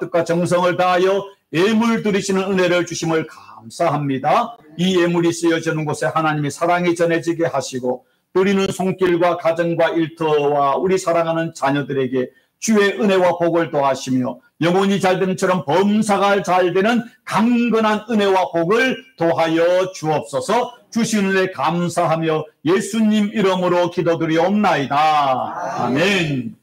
뜻과 정성을 다하여 예물 드리시는 은혜를 주심을 감사합니다. 이 예물이 쓰여지는 곳에 하나님의 사랑이 전해지게 하시고 드리는 손길과 가정과 일터와 우리 사랑하는 자녀들에게 주의 은혜와 복을 더하시며 영혼이 잘 되는 처럼 범사가 잘 되는 강건한 은혜와 복을 더하여 주옵소서. 주신 은혜 감사하며 예수님 이름으로 기도드리옵나이다. 아멘.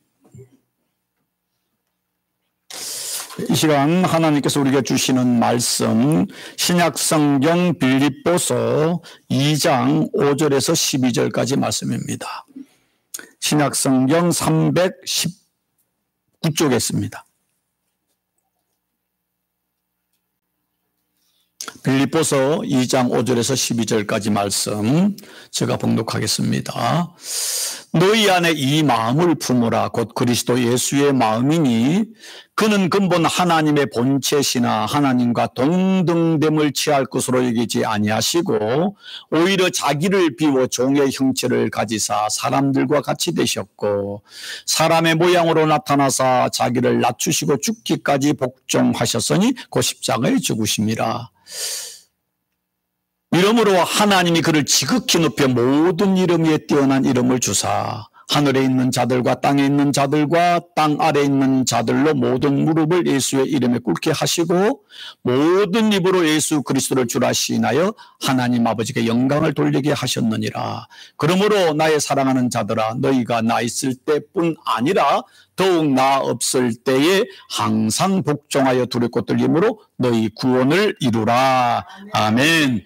이 시간 하나님께서 우리에게 주시는 말씀 신약성경 빌립보서 2장 5절에서 12절까지 말씀입니다. 신약성경 319쪽에 있습니다. 빌립보서 2장 5절에서 12절까지 말씀 제가 봉독하겠습니다. 너희 안에 이 마음을 품으라. 곧 그리스도 예수의 마음이니 그는 근본 하나님의 본체시나 하나님과 동등됨을 취할 것으로 여기지 아니하시고 오히려 자기를 비워 종의 형체를 가지사 사람들과 같이 되셨고 사람의 모양으로 나타나사 자기를 낮추시고 죽기까지 복종하셨으니 그 십자가에 죽으심이라. 이러므로 하나님이 그를 지극히 높여 모든 이름 위에 뛰어난 이름을 주사 하늘에 있는 자들과 땅에 있는 자들과 땅 아래에 있는 자들로 모든 무릎을 예수의 이름에 꿇게 하시고 모든 입으로 예수 그리스도를 주라 시인하여 하나님 아버지께 영광을 돌리게 하셨느니라. 그러므로 나의 사랑하는 자들아 너희가 나 있을 때뿐 아니라 더욱 나 없을 때에 항상 복종하여 두렵고 떨림으로 너희 구원을 이루라. 아멘.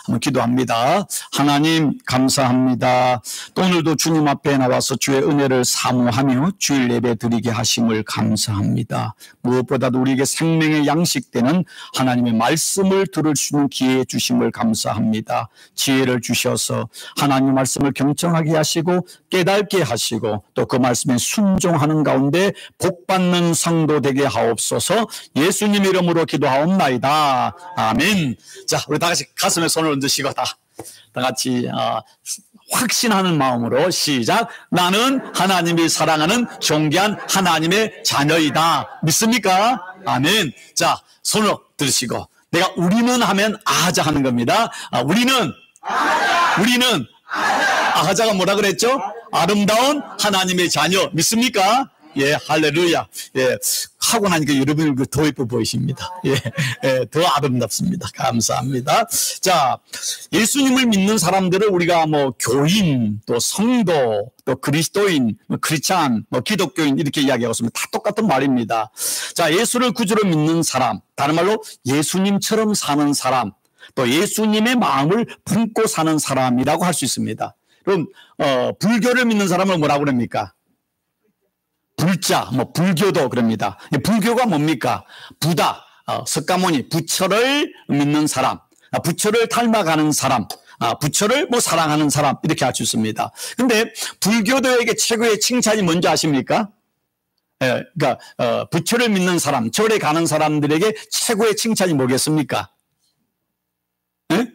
한번 기도합니다. 하나님 감사합니다. 또 오늘도 주님 앞에 나와서 주의 은혜를 사모하며 주일 예배 드리게 하심을 감사합니다. 무엇보다도 우리에게 생명의 양식되는 하나님의 말씀을 들을 수 있는 기회 주심을 감사합니다. 지혜를 주셔서 하나님의 말씀을 경청하게 하시고 깨닫게 하시고 또 그 말씀에 순종하는 가운데 복받는 성도 되게 하옵소서. 예수님 이름으로 기도하옵나이다. 아멘. 자, 우리 다 같이 가슴에 손을 얹으시고 다 같이 확신하는 마음으로 시작. 나는 하나님이 사랑하는 존귀한 하나님의 자녀이다. 믿습니까? 아멘. 자, 손을 들으시고 내가 우리는 하면 아하자 하는 겁니다. 우리는 아하자. 우리는 아하자가 뭐라 그랬죠? 아름다운 하나님의 자녀. 믿습니까? 예, 할렐루야. 예, 하고 나니까 여러분이 더 예뻐 보이십니다. 예, 더 아름답습니다. 감사합니다. 자, 예수님을 믿는 사람들을 우리가 교인, 또 성도, 또 그리스도인, 크리스찬, 기독교인 이렇게 이야기하고 있습니다. 다 똑같은 말입니다. 자, 예수를 구주로 믿는 사람, 다른 말로 예수님처럼 사는 사람, 또 예수님의 마음을 품고 사는 사람이라고 할 수 있습니다. 그럼, 불교를 믿는 사람을 뭐라고 그럽니까? 불자, 불교도 그럽니다. 불교가 뭡니까? 부다, 석가모니, 부처를 믿는 사람, 부처를 닮아가는 사람, 부처를 사랑하는 사람, 이렇게 할 수 있습니다. 근데 불교도에게 최고의 칭찬이 뭔지 아십니까? 예, 그러니까, 부처를 믿는 사람, 절에 가는 사람들에게 최고의 칭찬이 뭐겠습니까? 예?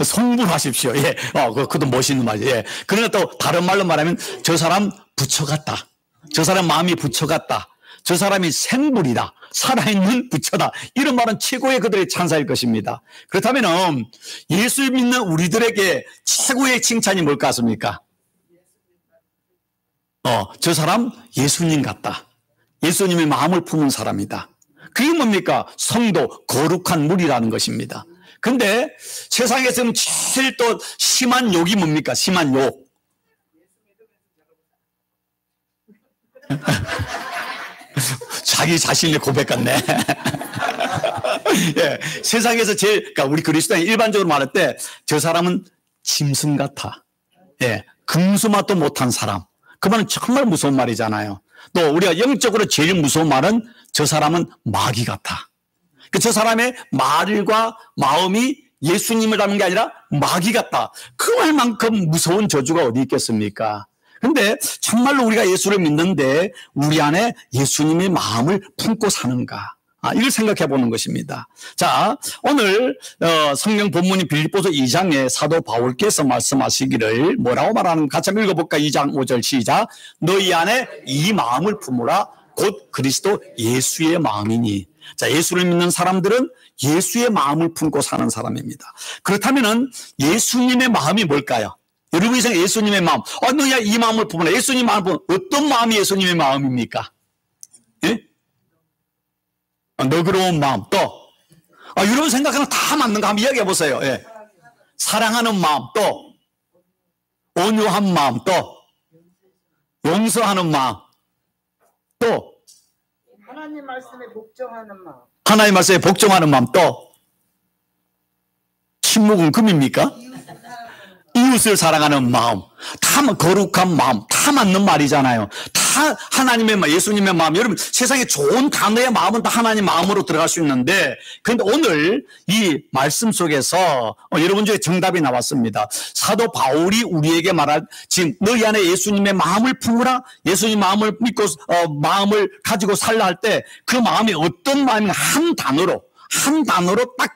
성불하십시오. 예. 그것도 멋있는 말이에요. 예. 그러나 또 다른 말로 말하면 저 사람 부처 같다. 저 사람 마음이 부처 같다. 저 사람이 생불이다. 살아있는 부처다. 이런 말은 최고의 그들의 찬사일 것입니다. 그렇다면 예수 믿는 우리들에게 최고의 칭찬이 뭘까 같습니까? 저 사람 예수님 같다. 예수님의 마음을 품은 사람이다. 그게 뭡니까? 성도, 거룩한 물이라는 것입니다. 근데 세상에서는 제일 또 심한 욕이 뭡니까? 심한 욕. 자기 자신의 고백 같네. 예, 세상에서 제일, 그러니까 우리 그리스도인 일반적으로 말할 때 저 사람은 짐승 같아. 예, 금수맛도 못한 사람. 그 말은 정말 무서운 말이잖아요. 또 우리가 영적으로 제일 무서운 말은 저 사람은 마귀 같아. 저 사람의 말과 마음이 예수님을 닮은 게 아니라 마귀 같다. 그 말만큼 무서운 저주가 어디 있겠습니까? 근데 정말로 우리가 예수를 믿는데 우리 안에 예수님의 마음을 품고 사는가? 이걸 생각해 보는 것입니다. 자, 오늘 성경 본문이 빌립보서 2장에 사도 바울께서 말씀하시기를 뭐라고 말하는 같이 한번 읽어볼까? 2장 5절 시작. 너희 안에 이 마음을 품으라. 곧 그리스도 예수의 마음이니. 자, 예수를 믿는 사람들은 예수의 마음을 품고 사는 사람입니다. 그렇다면은 예수님의 마음이 뭘까요? 여러분이 생각해 예수님의 마음. 너야 이 마음을 품어라. 예수님 마음을 품어. 어떤 마음이 예수님의 마음입니까? 예? 너그러운 마음. 또. 여러분 생각하는 다 맞는 거 한번 이야기해 보세요. 예. 사랑하는 마음. 또. 온유한 마음. 또. 용서하는 마음. 또. 하나님 말씀에 복종하는 마음. 하나님 말씀에 복종하는 마음. 또. 침묵은 금입니까? 이웃을 사랑하는 마음, 다 거룩한 마음, 다 맞는 말이잖아요. 다 하나님의 마음, 예수님의 마음. 여러분 세상에 좋은 단어의 마음은 다 하나님 마음으로 들어갈 수 있는데, 그런데 오늘 이 말씀 속에서 여러분 중에 정답이 나왔습니다. 사도 바울이 우리에게 말한, 지금 너희 안에 예수님의 마음을 품으라, 예수님 마음을 믿고 마음을 가지고 살라 할 때 그 마음이 어떤 마음인가 한 단어로 딱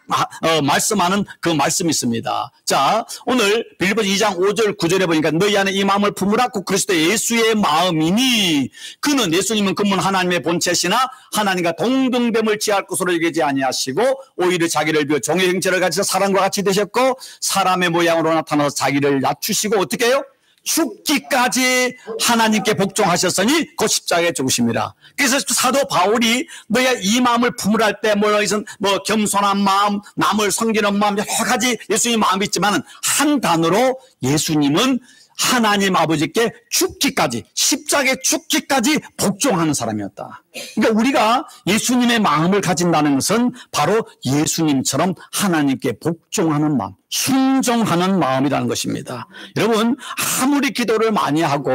말씀하는 그 말씀이 있습니다. 자, 오늘 빌립보서 2장 5절 9절에 보니까 너희 안에 이 마음을 품으라 곧 그리스도 예수의 마음이니 그는 예수님은 근본 하나님의 본체시나 하나님과 동등됨을 취할 것으로 여기지 아니하시고 오히려 자기를 비워 종의 형체를 가지사 사람과 같이 되셨고 사람의 모양으로 나타나서 자기를 낮추시고 어떻게 해요? 죽기까지 하나님께 복종하셨으니 곧 십자가에 죽으십니다. 그래서 사도 바울이 너희가 이 마음을 품으라 할 때 뭐 겸손한 마음, 남을 섬기는 마음, 여러 가지 예수님 마음이 있지만 한 단어로 예수님은 하나님 아버지께 죽기까지, 십자가에 죽기까지 복종하는 사람이었다. 그러니까 우리가 예수님의 마음을 가진다는 것은 바로 예수님처럼 하나님께 복종하는 마음, 순종하는 마음이라는 것입니다. 여러분, 아무리 기도를 많이 하고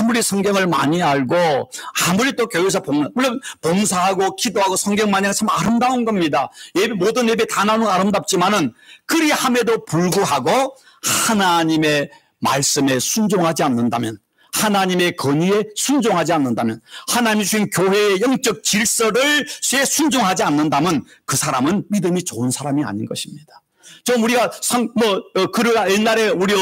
아무리 성경을 많이 알고 아무리 또 교회에서 물론 봉사하고 기도하고 성경 많이 하고 참 아름다운 겁니다. 예배, 모든 예배 다 나누는 아름답지만은 그리함에도 불구하고 하나님의 말씀에 순종하지 않는다면, 하나님의 건의에 순종하지 않는다면, 하나님이 주신 교회의 영적 질서를 순종하지 않는다면 그 사람은 믿음이 좋은 사람이 아닌 것입니다. 좀 우리가 글을 옛날에 우리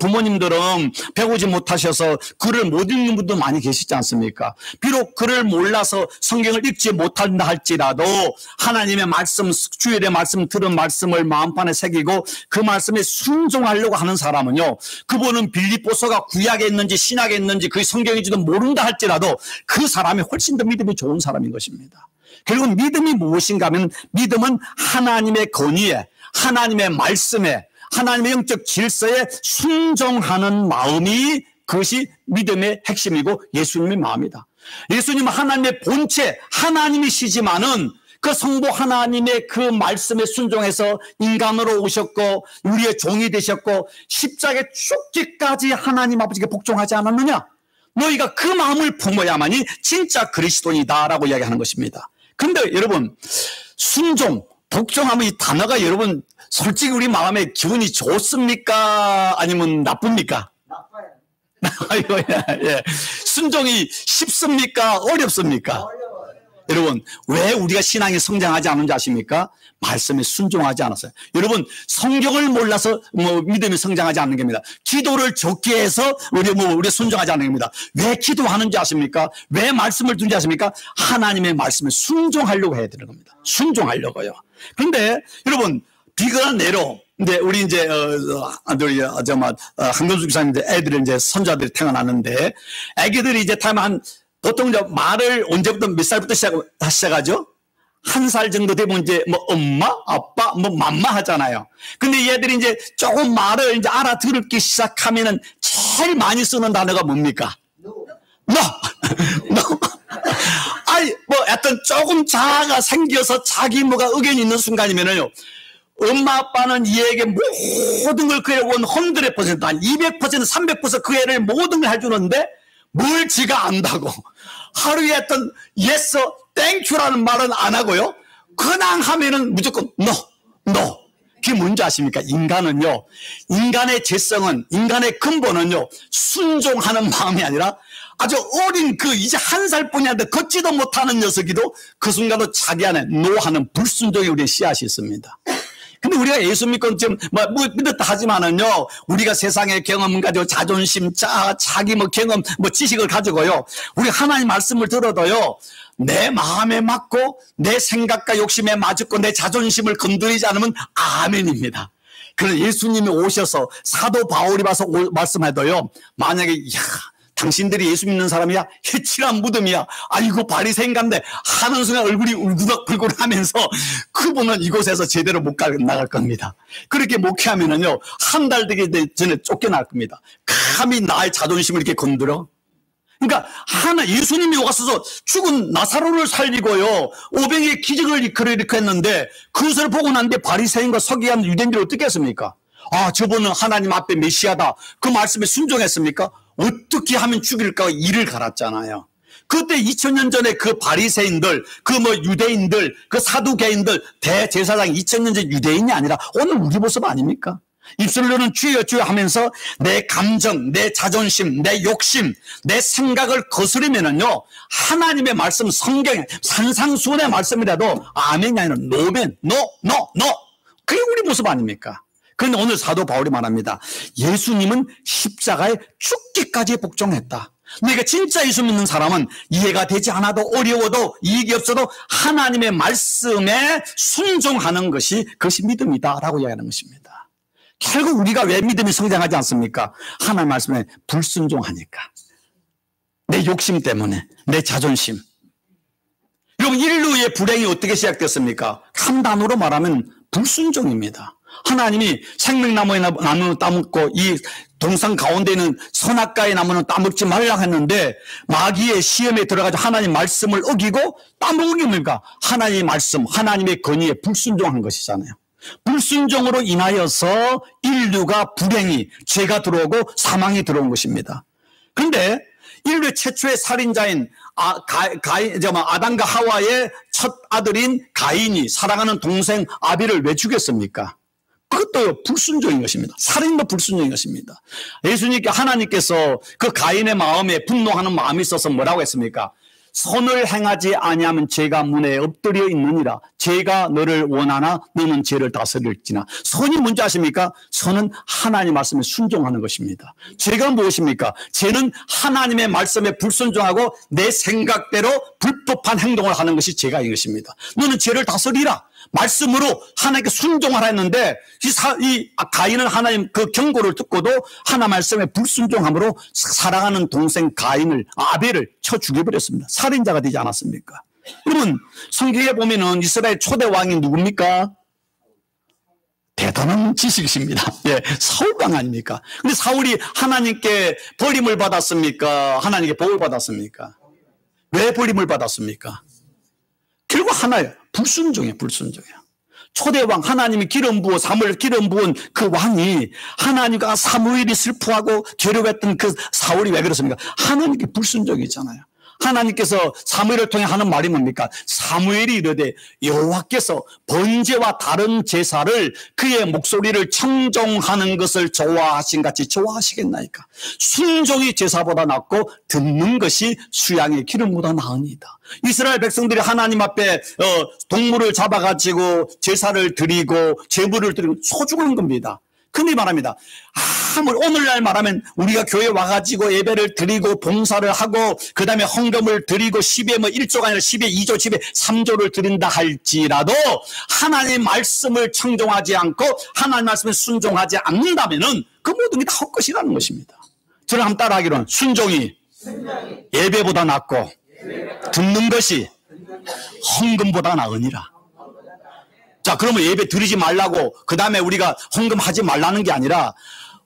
부모님들은 배우지 못하셔서 글을 못 읽는 분도 많이 계시지 않습니까? 비록 글을 몰라서 성경을 읽지 못한다 할지라도 하나님의 말씀, 주일의 말씀, 들은 말씀을 마음판에 새기고 그 말씀에 순종하려고 하는 사람은요, 그분은 빌립보서가 구약에 있는지 신약에 있는지 그 성경인지도 모른다 할지라도 그 사람이 훨씬 더 믿음이 좋은 사람인 것입니다. 결국 믿음이 무엇인가 하면 믿음은 하나님의 건의에, 하나님의 말씀에, 하나님의 영적 질서에 순종하는 마음이 그것이 믿음의 핵심이고 예수님의 마음이다. 예수님은 하나님의 본체, 하나님이시지만은 그 성부 하나님의 그 말씀에 순종해서 인간으로 오셨고 우리의 종이 되셨고 십자가에 죽기까지 하나님 아버지께 복종하지 않았느냐? 너희가 그 마음을 품어야만이 진짜 그리스도인이다라고 이야기하는 것입니다. 그런데 여러분, 순종, 복종하면 이 단어가 여러분 솔직히 우리 마음에 기분이 좋습니까? 아니면 나쁩니까? 나빠요. 예. 순종이 쉽습니까? 어렵습니까? 여러분, 왜 우리가 신앙이 성장하지 않는지 아십니까? 말씀에 순종하지 않았어요. 여러분, 성경을 몰라서 믿음이 성장하지 않는 겁니다. 기도를 적게 해서 우리 순종하지 않는 겁니다. 왜 기도하는지 아십니까? 왜 말씀을 듣는지 아십니까? 하나님의 말씀에 순종하려고 해야 되는 겁니다. 순종하려고요. 그런데 여러분, 비근한 내로 우리 한건수 기사님 애들이 이제 손자들이 태어났는데 애기들이 이제 보통 말을 언제부터 몇 살부터 시작하죠? 1살 정도 되면 이제 엄마, 아빠, 맘마 하잖아요. 근데 얘들이 이제 조금 말을 이제 알아듣기 시작하면은 제일 많이 쓰는 단어가 뭡니까? No. 하여튼 조금 자아가 생겨서 자기 의견이 있는 순간이면은요, 엄마 아빠는 이 애에게 모든 걸 그 애를 100%, 한 200%, 300% 그 애를 모든 걸 해주는데 뭘 지가 안다고. 하루에 했던 yes, thank you라는 말은 안 하고요. 그냥 하면은 무조건 no. 그게 뭔지 아십니까? 인간은요, 인간의 재성은, 인간의 근본은요, 순종하는 마음이 아니라 아주 어린 이제 1살뿐이 아닌데 걷지도 못하는 녀석이도 그 순간도 자기 안에 노하는 불순종의 우리의 씨앗이 있습니다. 근데 우리가 예수 믿고 좀 믿었다 하지만은요, 우리가 세상의 경험 가지고 자존심, 자기 경험, 지식을 가지고요, 우리 하나님 말씀을 들어도요, 내 마음에 맞고 내 생각과 욕심에 맞고 내 자존심을 건드리지 않으면 아멘입니다. 그래서 예수님이 오셔서 사도 바울이 와서 말씀해도요, 만약에 당신들이 예수 믿는 사람이야? 해칠한 무덤이야. 아이고 바리새인간데 하는 순간 얼굴이 울그락불그락하면서 그분은 이곳에서 제대로 못 나갈 겁니다. 그렇게 목회하면은요, 한 달 되기 전에 쫓겨날 겁니다. 감히 나의 자존심을 이렇게 건드려? 그러니까 예수님이 와서 죽은 나사로를 살리고요, 500의 기적을 이끌고 했는데 그것을 보고 난 뒤에 바리새인과 서기관 유대인들이 어떻게 했습니까? 저분은 하나님 앞에 메시아다. 그 말씀에 순종했습니까? 어떻게 하면 죽일까 이를 갈았잖아요. 그때 2000년 전에 그 바리새인들, 유대인들, 그 사두개인들, 대제사장 2000년 전 유대인이 아니라 오늘 우리 모습 아닙니까? 입술로는 주여 주여 하면서 내 감정, 내 자존심, 내 욕심, 내 생각을 거스르면은요, 하나님의 말씀, 성경의 산상수훈의 말씀이라도 아멘이 아니라 노멘, 노. 그게 우리 모습 아닙니까? 그런데 오늘 사도 바울이 말합니다. 예수님은 십자가에 죽기까지 복종했다. 내가 진짜 예수 믿는 사람은 이해가 되지 않아도 어려워도 이익이 없어도 하나님의 말씀에 순종하는 그것이 믿음이다라고 이야기하는 것입니다. 결국 우리가 왜 믿음이 성장하지 않습니까? 하나님 말씀에 불순종하니까. 내 욕심 때문에, 내 자존심. 여러분, 인류의 불행이 어떻게 시작됐습니까? 한 단어로 말하면 불순종입니다. 하나님이 생명나무의 나무는 따먹고 이 동산 가운데 있는 선악과의 나무는 따먹지 말라 했는데 마귀의 시험에 들어가서 하나님 말씀을 어기고 따먹은 게 뭡니까? 하나님의 말씀, 하나님의 권위에 불순종한 것이잖아요. 불순종으로 인하여서 인류가 불행이, 죄가 들어오고 사망이 들어온 것입니다. 그런데 인류 최초의 살인자인 아담과 하와의 첫 아들인 가인이 사랑하는 동생 아벨을 왜 죽였습니까? 그것도 불순종인 것입니다. 살인도 불순종인 것입니다. 예수님께 하나님께서 그 가인의 마음에 분노하는 마음이 있어서 뭐라고 했습니까? 선을 행하지 아니하면 죄가 문에 엎드려 있느니라. 죄가 너를 원하나 너는 죄를 다스릴지나. 선이 뭔지 아십니까? 선은 하나님 말씀에 순종하는 것입니다. 죄가 무엇입니까? 죄는 하나님의 말씀에 불순종하고 내 생각대로 불법한 행동을 하는 것이 죄가 이것입니다. 너는 죄를 다스리라. 말씀으로 하나님께 순종하라 했는데 이 가인은 하나님 그 경고를 듣고도 하나님 말씀에 불순종함으로 사랑하는 동생 아벨을 쳐 죽여버렸습니다. 살인자가 되지 않았습니까? 여러분, 성경에 보면은 이스라엘 초대 왕이 누굽니까? 대단한 지식이십니다. 사울왕 아닙니까? 근데 사울이 하나님께 버림을 받았습니까? 하나님께 복을 받았습니까? 왜 버림을 받았습니까? 결국 하나예요. 불순종이에요. 초대왕 하나님이 사무엘 기름 부은 그 왕이 하나님과 사무엘이 슬퍼하고 괴로워했던 그 사울이 왜 그렇습니까? 하나님께 불순종이잖아요. 하나님께서 사무엘을 통해 하는 말이 뭡니까? 사무엘이 이르되 여호와께서 번제와 다른 제사를 그의 목소리를 청종하는 것을 좋아하신 같이 좋아하시겠나이까? 순종이 제사보다 낫고 듣는 것이 수양의 기름보다 나으니이다. 이스라엘 백성들이 하나님 앞에 동물을 잡아가지고 제사를 드리고 제물을 드리고 소중한 겁니다. 근데 말합니다. 오늘날 말하면 우리가 교회 와가지고 예배를 드리고 봉사를 하고 그 다음에 헌금을 드리고 10에 1조가 아니라 10에 2조, 10에 3조를 드린다 할지라도 하나님 말씀을 청종하지 않고 하나님 말씀에 순종하지 않는다면은 그 모든 게 다 헛것이라는 것입니다. 저는 한번 따라하기로는 순종이 예배보다 낫고 듣는 것이 헌금보다 나으니라. 자, 그러면 예배 드리지 말라고 그 다음에 우리가 헌금하지 말라는 게 아니라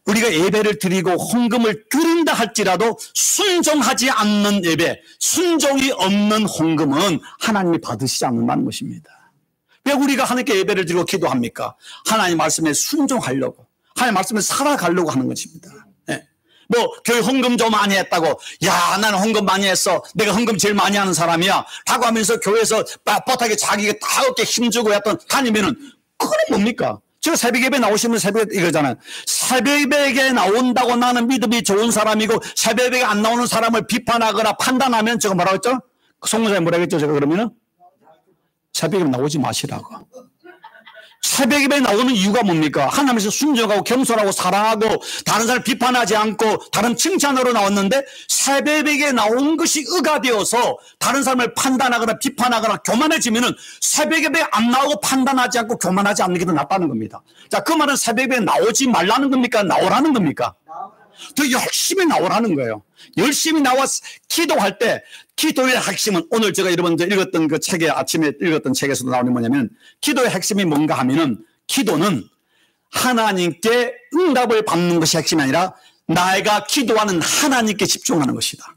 우리가 예배를 드리고 헌금을 드린다 할지라도 순종하지 않는 예배, 순종이 없는 헌금은 하나님이 받으시지 않는다는 것입니다. 왜 우리가 하나님께 예배를 드리고 기도합니까? 하나님 말씀에 순종하려고, 하나님 말씀에 살아가려고 하는 것입니다. 교회 헌금 좀 많이 했다고, 야, 나는 헌금 많이 했어. 내가 헌금 제일 많이 하는 사람이야. 라고 하면서 교회에서 뻣뻣하게 자기가 다 어깨 힘주고 했던 다니면은, 그건 뭡니까? 제가 새벽 예배 나오시면 새벽 이거잖아요. 새벽 예배에 나온다고 나는 믿음이 좋은 사람이고, 새벽 예배에 안 나오는 사람을 비판하거나 판단하면 제가 뭐라고 했죠? 송무사님 뭐라고 했죠? 제가 그러면은? 새벽 예배 나오지 마시라고. 새벽 예배 나오는 이유가 뭡니까? 하나님께서 순종하고 겸손하고 사랑하고 다른 사람 비판하지 않고 다른 칭찬으로 나왔는데 새벽 예배에 나온 것이 의가 되어서 다른 사람을 판단하거나 비판하거나 교만해지면은 새벽 예배에 안 나오고 판단하지 않고 교만하지 않는 게 더 낫다는 겁니다. 자, 그 말은 새벽 예배에 나오지 말라는 겁니까? 나오라는 겁니까? 더 열심히 나오라는 거예요. 열심히 나와 기도할 때 기도의 핵심은 오늘 제가 여러분들 읽었던 그 책에 아침에 읽었던 책에서도 나오는 뭐냐면 기도의 핵심이 뭔가 하면은 기도는 하나님께 응답을 받는 것이 핵심이 아니라 내가 기도하는 하나님께 집중하는 것이다.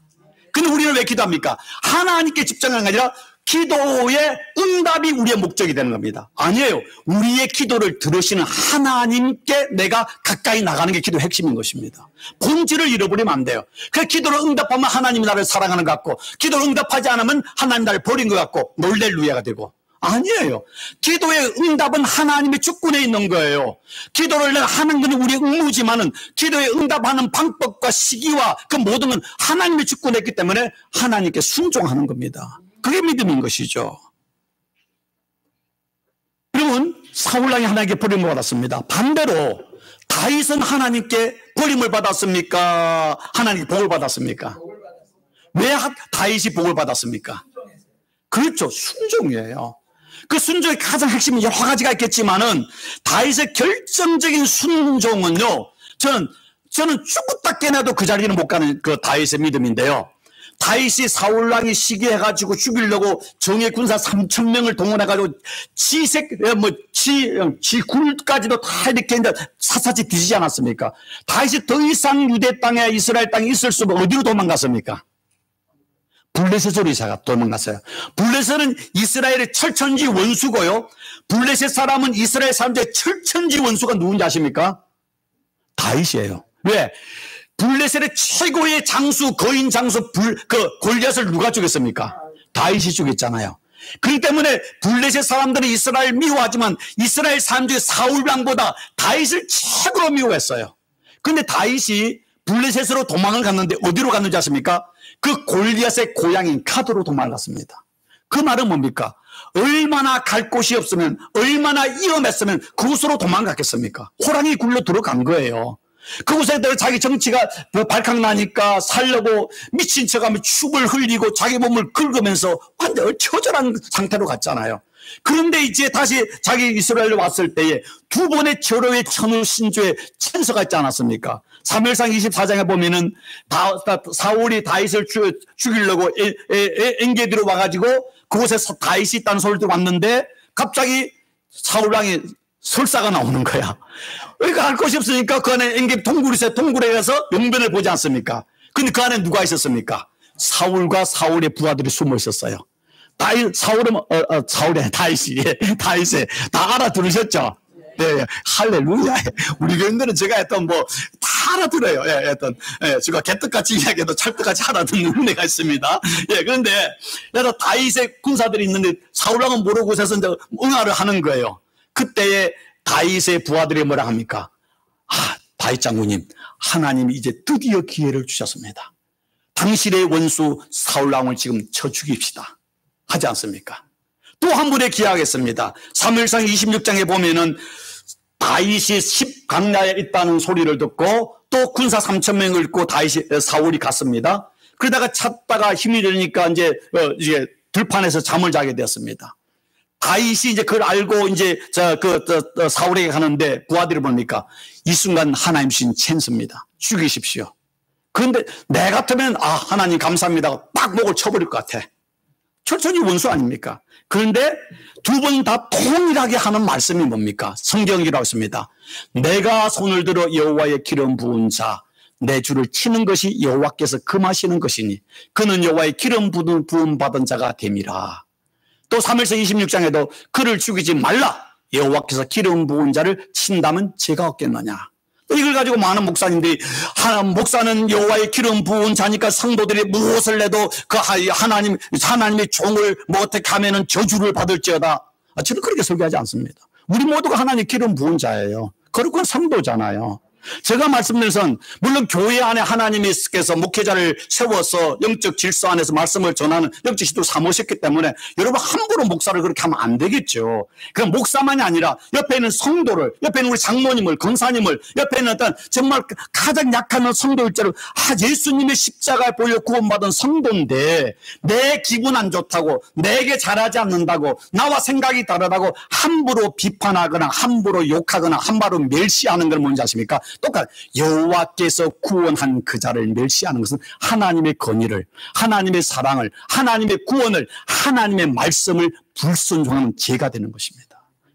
근데 우리는 왜 기도합니까? 하나님께 집중하는 게 아니라 기도의 응답이 우리의 목적이 되는 겁니다. 아니에요. 우리의 기도를 들으시는 하나님께 내가 가까이 나가는 게 기도의 핵심인 것입니다. 본질을 잃어버리면 안 돼요. 그 기도를 응답하면 하나님이 나를 사랑하는 것 같고 기도를 응답하지 않으면 하나님 나를 버린 것 같고 놀렐루야가 되고 아니에요. 기도의 응답은 하나님의 주권에 있는 거예요. 기도를 하는 건 우리의 의무지만은 기도에 응답하는 방법과 시기와 그 모든 건 하나님의 주권에 있기 때문에 하나님께 순종하는 겁니다. 그게 믿음인 것이죠. 여러분, 사울왕이 하나님께 버림을 받았습니다. 반대로 다윗은 하나님께 버림을 받았습니까? 하나님께 복을 받았습니까? 왜 다윗이 복을 받았습니까? 그렇죠. 순종이에요. 그 순종의 가장 핵심은 여러 가지가 있겠지만은 다윗의 결정적인 순종은요. 저는 죽었다 깨나도 그 자리는 못 가는 그 다윗의 믿음인데요. 다윗이 사울왕이 시기해가지고 죽이려고 정예 군사 3,000명을 동원해가지고 지 굴까지도 다 이렇게 사사지 뒤지지 않았습니까? 다윗이 더 이상 유대 땅에 이스라엘 땅에 있을 수 없고 어디로 도망갔습니까? 블레셋으로 이사가 도망갔어요. 블레셋은 이스라엘의 철천지 원수고요. 블레셋 사람은 이스라엘 사람들의 철천지 원수가 누군지 아십니까? 다윗이에요. 왜? 블레셋의 최고의 장수, 거인 장수, 골리앗을 누가 죽였습니까? 다윗이 죽였잖아요. 그렇기 때문에 블레셋 사람들은 이스라엘 미워하지만 이스라엘 사람들이 사울왕보다 다윗을 최고로 미워했어요. 그런데 다윗이 블레셋으로 도망을 갔는데 어디로 갔는지 아십니까? 그 골리앗의 고향인 가드로 도망갔습니다. 그 말은 뭡니까? 얼마나 갈 곳이 없으면, 얼마나 위험했으면 그곳으로 도망갔겠습니까? 호랑이 굴러 들어간 거예요. 그곳에 자기 정치가 발칵나니까 살려고 미친 척하며 죽을 흘리고 자기 몸을 긁으면서 완전 처절한 상태로 갔잖아요. 그런데 이제 다시 자기 이스라엘로 왔을 때에 두 번의 절호의 천우 신조의 천서가 있지 않았습니까? 사무엘상 24장에 보면은 사울이 다윗을 죽이려고 엔게디로 와가지고 그곳에서 다윗이 있다는 소리를 왔는데 갑자기 사울왕이 설사가 나오는 거야. 그러니까 할 것이 없으니까 그 안에 엔게디 동굴이 있어요. 동굴에 가서 용변을 보지 않습니까? 근데 그 안에 누가 있었습니까? 사울과 사울의 부하들이 숨어 있었어요. 다윗이 다 알아들으셨죠? 네, 할렐루야. 우리 교인들은 제가 했던 다 알아들어요. 제가 개떡같이 이야기해도 찰떡같이 알아듣는 은혜가 있습니다. 그런데 다윗의 군사들이 있는데 사울왕은 모르고 곳에서 이제 응화를 하는 거예요. 그때에 다윗의 부하들이 뭐라 합니까? 다윗 장군님, 하나님이 이제 드디어 기회를 주셨습니다. 당신의 원수 사울왕을 지금 쳐 죽입시다. 하지 않습니까? 또 한 분의 기하겠습니다. 사무엘상 26장에 보면은 다윗이 10강야에 있다는 소리를 듣고 또 군사 3,000명을 입고 사울이 갔습니다. 그러다가 찾다가 힘이 들으니까 이제 들판에서 잠을 자게 되었습니다. 다윗이 이제 그걸 알고 이제 사울에게 가는데 부하들이 보니까 이 순간 하나님 주신 찬스입니다. 죽이십시오. 그런데 내 같으면 하나님 감사합니다. 딱 목을 쳐버릴 것 같아. 철천지 원수 아닙니까? 그런데 두 번 다 동일하게 하는 말씀이 뭡니까? 성경이라고 했습니다. 내가 손을 들어 여호와의 기름 부은 자, 내 주를 치는 것이 여호와께서 금하시는 것이니 그는 여호와의 기름 부음 받은 자가 됨이라. 또 사무엘상 26장에도 그를 죽이지 말라. 여호와께서 기름 부은 자를 친다면 죄가 없겠느냐. 이걸 가지고 많은 목사님들이 목사는 여호와의 기름 부은 자니까 성도들이 무엇을 내도 그 하나님의 종을 어떻게 하면은 저주를 받을지어다. 저는 그렇게 설교하지 않습니다. 우리 모두가 하나님의 기름 부은 자예요. 그리고 성도잖아요. 제가 말씀드린 물론 교회 안에 하나님께서 목회자를 세워서 영적 질서 안에서 말씀을 전하는 영적 지도를 삼으셨기 때문에 여러분 함부로 목사를 그렇게 하면 안 되겠죠. 그럼 목사만이 아니라 옆에 있는 성도를, 옆에 있는 우리 장모님을, 권사님을, 옆에 있는 어떤 정말 가장 약한 성도일자로 예수님의 십자가에 보여 구원받은 성도인데 내 기분 안 좋다고, 내게 잘하지 않는다고, 나와 생각이 다르다고 함부로 비판하거나 함부로 욕하거나 함부로 멸시하는 걸 뭔지 아십니까? 똑같 여호와께서 구원한 그 자를 멸시하는 것은 하나님의 권위를, 하나님의 사랑을, 하나님의 구원을, 하나님의 말씀을 불순종하는 죄가 되는 것입니다.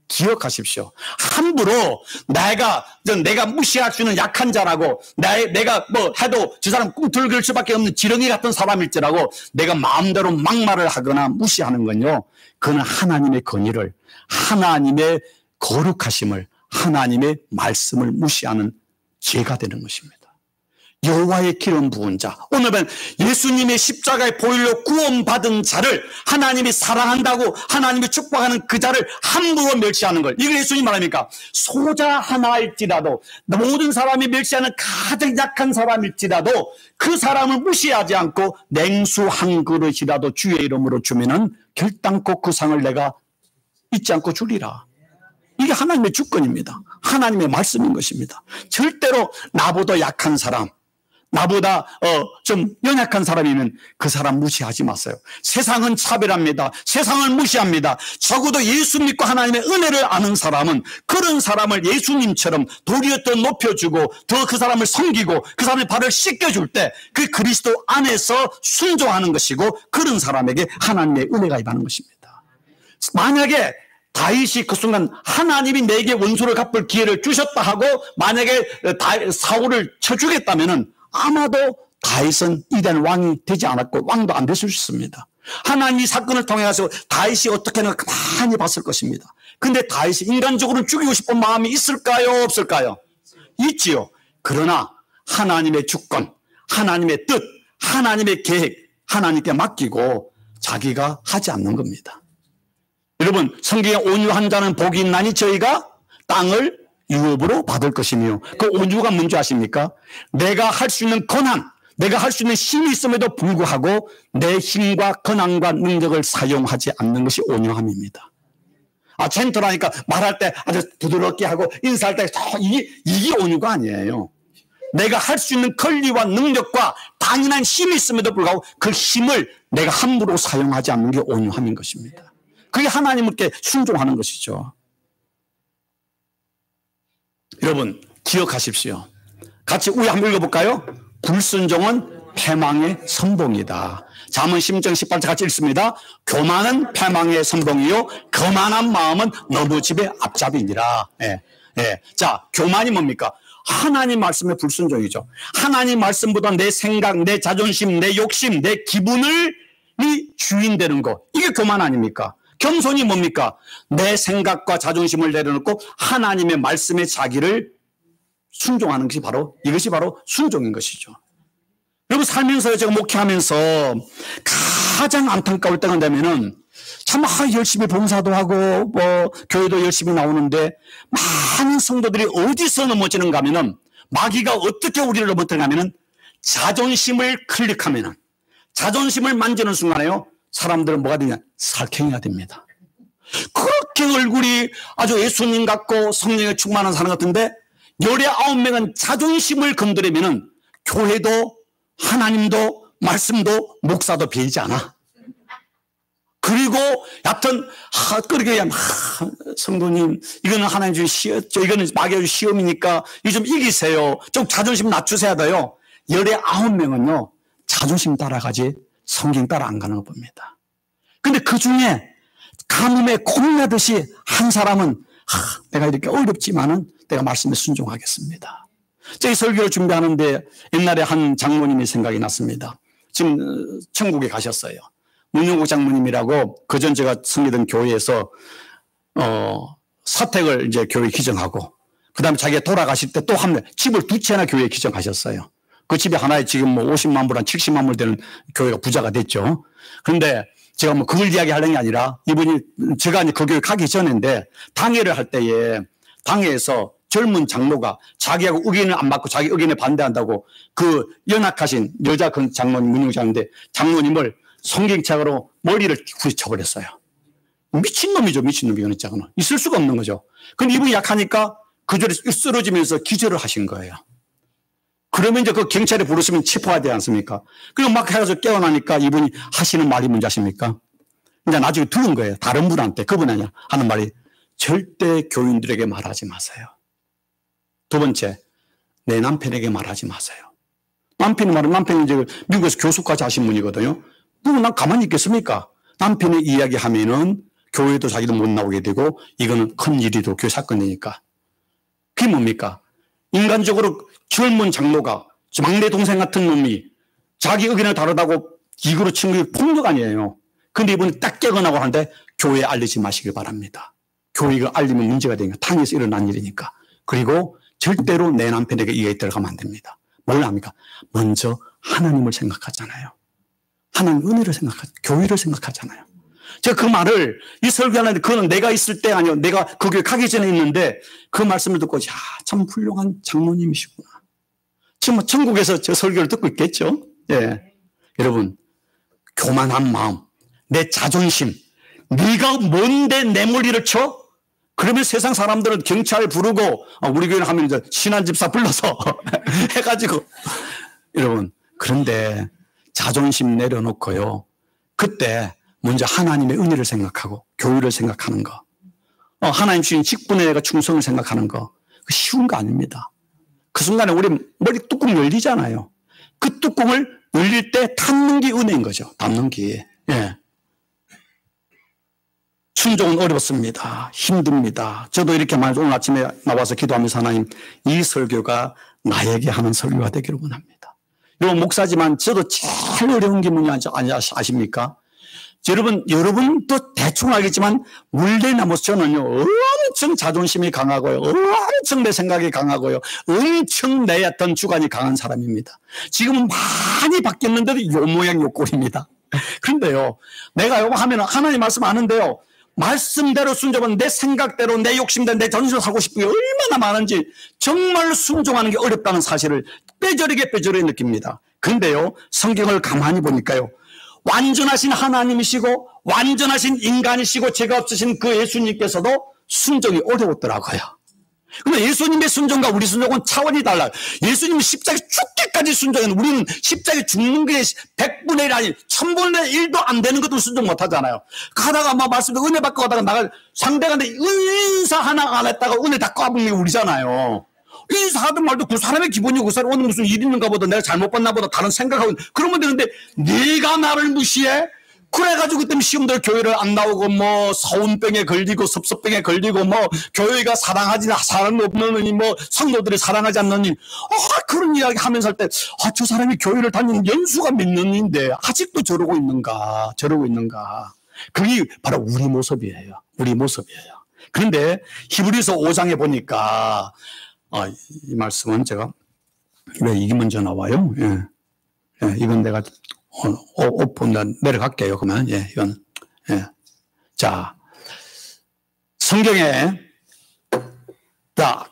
기억하십시오. 함부로 내가 무시할 수 있는 약한 자라고, 내가 뭐 해도 저 사람 꿈틀거릴 수밖에 없는 지렁이 같은 사람일지라고 내가 마음대로 막말을 하거나 무시하는 건요, 그는 하나님의 권위를, 하나님의 거룩하심을, 하나님의 말씀을 무시하는 죄가 되는 것입니다. 여호와의 기름 부은 자, 오늘은 예수님의 십자가의 보혈로 구원받은 자를 하나님이 사랑한다고 하나님이 축복하는 그 자를 함부로 멸시하는 걸, 이걸 예수님 말합니까? 소자 하나일지라도, 모든 사람이 멸시하는 가장 약한 사람일지라도 그 사람을 무시하지 않고 냉수 한 그릇이라도 주의 이름으로 주면은 결단코 그 상을 내가 잊지 않고 주리라. 이게 하나님의 주권입니다. 하나님의 말씀인 것입니다. 절대로 나보다 약한 사람, 나보다 좀 연약한 사람이면 그 사람 무시하지 마세요. 세상은 차별합니다. 세상을 무시합니다. 적어도 예수 믿고 하나님의 은혜를 아는 사람은 그런 사람을 예수님처럼 도리어 더 높여주고 더 그 사람을 섬기고 그 사람의 발을 씻겨줄 때 그 그리스도 안에서 순종하는 것이고, 그런 사람에게 하나님의 은혜가 임하는 것입니다. 만약에 다윗이 그 순간 하나님이 내게 원수를 갚을 기회를 주셨다 하고 만약에 사울을 쳐주겠다면은 아마도 다윗은 이된 왕이 되지 않았고 왕도 안 됐을 수 있습니다. 하나님 이 사건을 통해서 다윗이 어떻게는 가만히 봤을 것입니다. 근데 다윗이 인간적으로 죽이고 싶은 마음이 있을까요, 없을까요? 있지요. 그러나 하나님의 주권, 하나님의 뜻, 하나님의 계획, 하나님께 맡기고 자기가 하지 않는 겁니다. 여러분, 성경에 온유한 자는 복이 있나니 저희가 땅을 유업으로 받을 것이며, 그 온유가 뭔지 아십니까? 내가 할 수 있는 권한, 내가 할 수 있는 힘이 있음에도 불구하고 내 힘과 권한과 능력을 사용하지 않는 것이 온유함입니다. 젠틀하니까 말할 때 아주 부드럽게 하고 인사할 때 이게 온유가 아니에요. 내가 할 수 있는 권리와 능력과 당연한 힘이 있음에도 불구하고 그 힘을 내가 함부로 사용하지 않는 게 온유함인 것입니다. 그게 하나님께 순종하는 것이죠. 여러분 기억하십시오. 같이 우리 한번 읽어볼까요? 불순종은 패망의 선봉이다. 잠언 10장 18절 같이 읽습니다. 교만은 패망의 선봉이요 거만한 마음은 너부집의 앞잡이니라. 자, 교만이 뭡니까? 하나님 말씀의 불순종이죠. 하나님 말씀보다 내 생각, 내 자존심, 내 욕심, 내 기분을 주인 되는 거, 이게 교만 아닙니까? 겸손이 뭡니까? 내 생각과 자존심을 내려놓고 하나님의 말씀에 자기를 순종하는 것이 바로, 이것이 바로 순종인 것이죠. 여러분 살면서 제가 목회하면서 가장 안타까울 때가 되면은 참 열심히 봉사도 하고 뭐 교회도 열심히 나오는데 많은 성도들이 어디서 넘어지는가 하면은, 마귀가 어떻게 우리를 넘어뜨리는가 하면은 자존심을 클릭하면은, 자존심을 만지는 순간에요 사람들은 뭐가 되냐? 살쾡이가 됩니다. 그렇게 얼굴이 아주 예수님 같고 성령에 충만한 사람 같은데 19명은 자존심을 건드리면은 교회도 하나님도 말씀도 목사도 배이지 않아. 그리고 여하튼 그렇게 성도님 이거는 하나님 주신 시험이죠. 이거는 마귀가 주신 시험이니까 이거 좀 이기세요. 좀 자존심 낮추셔야 돼요. 19명은요 자존심 따라가지 성경 따라 안 가는 거 봅니다. 근데 그 중에 가뭄에 콩나듯이 한 사람은 내가 이렇게 어렵지만은 내가 말씀에 순종하겠습니다. 저희 설교를 준비하는데 옛날에 한 장모님이 생각이 났습니다. 지금 천국에 가셨어요. 문용국 장모님이라고 그전 제가 섬기던 교회에서 사택을 이제 교회에 기증하고 그 다음에 자기가 돌아가실 때 또 집을 2채나 교회에 기증하셨어요. 그 집에 하나에 지금 뭐 50만 불, 한 70만 불 되는 교회가 부자가 됐죠. 그런데 제가 뭐 그걸 이야기하는 게 아니라 이분이 제가 이제 그 교회 가기 전인데 당회를 할 때에 당회에서 젊은 장로가 자기하고 의견을 안 맞고 자기 의견에 반대한다고 그 연약하신 여자 그 장로님, 문용장인데 장로님을 성경책으로 머리를 후려쳐버렸어요. 미친놈이죠. 미친놈이 연약자는. 있을 수가 없는 거죠. 근데 이분이 약하니까 그 자리에서 쓰러지면서 기절을 하신 거예요. 그러면 이제 그 경찰에 부르시면 체포해야 되지 않습니까? 그리고 막 해가지고 깨어나니까 이분이 하시는 말이 뭔지 아십니까? 이제 나중에 들은 거예요. 다른 분한테. 그분 아니야. 하는 말이 절대 교인들에게 말하지 마세요. 두 번째, 내 남편에게 말하지 마세요. 남편이 말은 남편이 이제 미국에서 교수까지 하신 분이거든요. 그럼 난 가만히 있겠습니까? 남편의 이야기하면은 교회도 자기도 못 나오게 되고 이거는 큰 일이도 교회 사건이니까. 그게 뭡니까? 인간적으로 젊은 장로가 막내 동생 같은 놈이 자기 의견을 다르다고 기구로 친 게 폭력 아니에요. 근데 이분이 딱 깨어나고 하는데 교회에 알리지 마시길 바랍니다. 교회 이거 알리면 문제가 되니까 당에서 일어난 일이니까. 그리고 절대로 내 남편에게 이 얘기 들어가면 안 됩니다. 뭘 합니까? 먼저 하나님을 생각하잖아요. 하나님 은혜를 생각하죠. 교회를 생각하잖아요. 제가 그 말을 이 설교하는데 그거는 내가 있을 때 아니요. 내가 그 교회 가기 전에 있는데 그 말씀을 듣고 야, 참 훌륭한 장로님이시구나. 지금 천국에서 저 설교를 듣고 있겠죠. 예. 여러분 교만한 마음, 내 자존심, 네가 뭔데 내 머리를 쳐? 그러면 세상 사람들은 경찰 부르고 우리 교회는 하면 이제 신한집사 불러서 해가지고 여러분 그런데 자존심 내려놓고요. 그때 먼저 하나님의 은혜를 생각하고 교회를 생각하는 거, 하나님 주신 직분에 충성을 생각하는 거 쉬운 거 아닙니다. 그 순간에 우리 머리 뚜껑 열리잖아요. 그 뚜껑을 열릴 때 닫는 게 은혜인 거죠. 닫는 게. 예. 순종은 어렵습니다. 힘듭니다. 저도 이렇게 말해서 오늘 아침에 나와서 기도하면서 하나님 이 설교가 나에게 하는 설교가 되기를 원합니다. 여러분 목사지만 저도 제일 어려운 게 뭐냐 아십니까? 여러분도 대충 알겠지만 물레나무 저는요 엄청 자존심이 강하고요, 엄청 내 생각이 강하고요, 엄청 내 어떤 주관이 강한 사람입니다. 지금은 많이 바뀌었는데도 요 모양 요 꼴입니다. 그런데요 내가 요거 하면 하나님 말씀 아는데요 말씀대로 순종은 내 생각대로 내 욕심대로 내 전신을 하고 싶은 게 얼마나 많은지 정말 순종하는 게 어렵다는 사실을 뼈저리게 느낍니다. 그런데요 성경을 가만히 보니까요 완전하신 하나님이시고 완전하신 인간이시고 죄가 없으신 그 예수님께서도 순종이 어려웠더라고요. 근데 예수님의 순종과 우리 순종은 차원이 달라요. 예수님은 십자가에 죽기까지 순종했는데 우리는 십자가에 죽는 게 100분의 1 아니 1000분의 1도 안 되는 것도 순종 못 하잖아요. 가다가 막 말씀도 은혜 받고 가다가 나가 상대가 인사 하나 안 했다가 은혜 다 까먹는 게 우리잖아요. 인사하든 말도 그 사람의 기본이고 그 사람 오늘 무슨 일 있는가 보다 내가 잘못 봤나 보다 다른 생각하고 그러면 되는데 네가 나를 무시해? 그래가지고 그때 시험들 교회를 안 나오고 뭐 서운병에 걸리고 섭섭병에 걸리고 뭐 교회가 사랑하지 사람 없느니 뭐 성도들이 사랑하지 않느니 그런 이야기 하면서 할 때 저 사람이 교회를 다니는 연수가 몇 년인데 아직도 저러고 있는가 그게 바로 우리 모습이에요. 그런데 히브리서 5장에 보니까 이 말씀은 제가 왜 이게 먼저 나와요? 예. 이건 내가 오픈 내려갈게요. 그러면 이건 자 성경에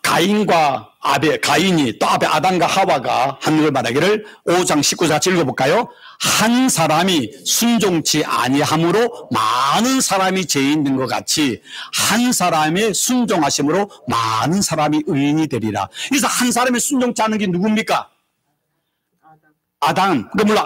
가인과 아벨, 가인이 또 아벨 아담과 하와가 하는 걸 말하기를 5장 19절 같이 읽어볼까요? 한 사람이 순종치 아니함으로 많은 사람이 죄인 된 것 같이 한 사람의 순종하심으로 많은 사람이 의인이 되리라. 그래서 한 사람이 순종치 않은 게 누굽니까? 아담. 그 물론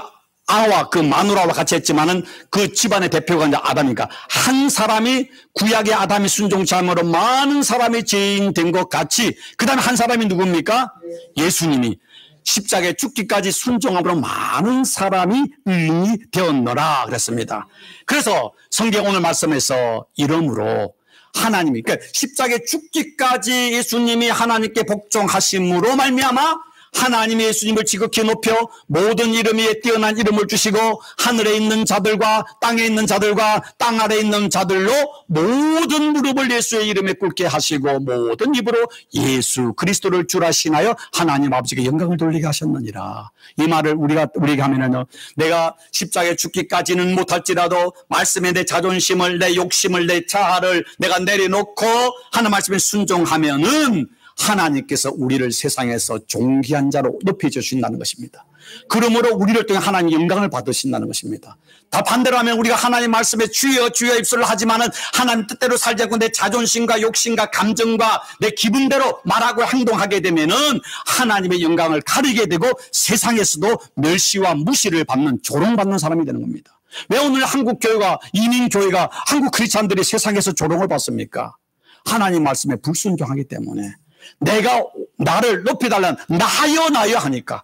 아와 그 마누라와 같이 했지만은 그 집안의 대표가 이제 아담이니까 한 사람이 구약의 아담이 순종치 않음으로 많은 사람이 죄인 된 것 같이 그 다음에 한 사람이 누굽니까? 예수님이 십자가에 죽기까지 순종함으로 많은 사람이 의인이 되었노라 그랬습니다. 그래서 성경 오늘 말씀에서 이러므로 하나님이 그러니까 십자가에 죽기까지 예수님이 하나님께 복종하심으로 말미암아 하나님이 예수님을 지극히 높여 모든 이름 위에 뛰어난 이름을 주시고 하늘에 있는 자들과 땅에 있는 자들과 땅 아래에 있는 자들로 모든 무릎을 예수의 이름에 꿇게 하시고 모든 입으로 예수 그리스도를 주라 신하여 하나님 아버지께 영광을 돌리게 하셨느니라. 이 말을 우리가 하면은요 내가 십자가에 죽기까지는 못할지라도 말씀에 내 자존심을 내 욕심을 내 자아를 내가 내려놓고 하는 말씀에 순종하면은 하나님께서 우리를 세상에서 존귀한 자로 높여주신다는 것입니다. 그러므로 우리를 통해 하나님 영광을 받으신다는 것입니다. 다 반대로 하면 우리가 하나님 말씀에 주여 주여 입술을 하지만은 하나님 뜻대로 살지 않고 내 자존심과 욕심과 감정과 내 기분대로 말하고 행동하게 되면은 하나님의 영광을 가리게 되고 세상에서도 멸시와 무시를 받는, 조롱받는 사람이 되는 겁니다. 왜 오늘 한국 교회가, 이민 교회가, 한국 크리스찬들이 세상에서 조롱을 받습니까? 하나님 말씀에 불순종하기 때문에. 내가 나를 높여달라는 나여 하니까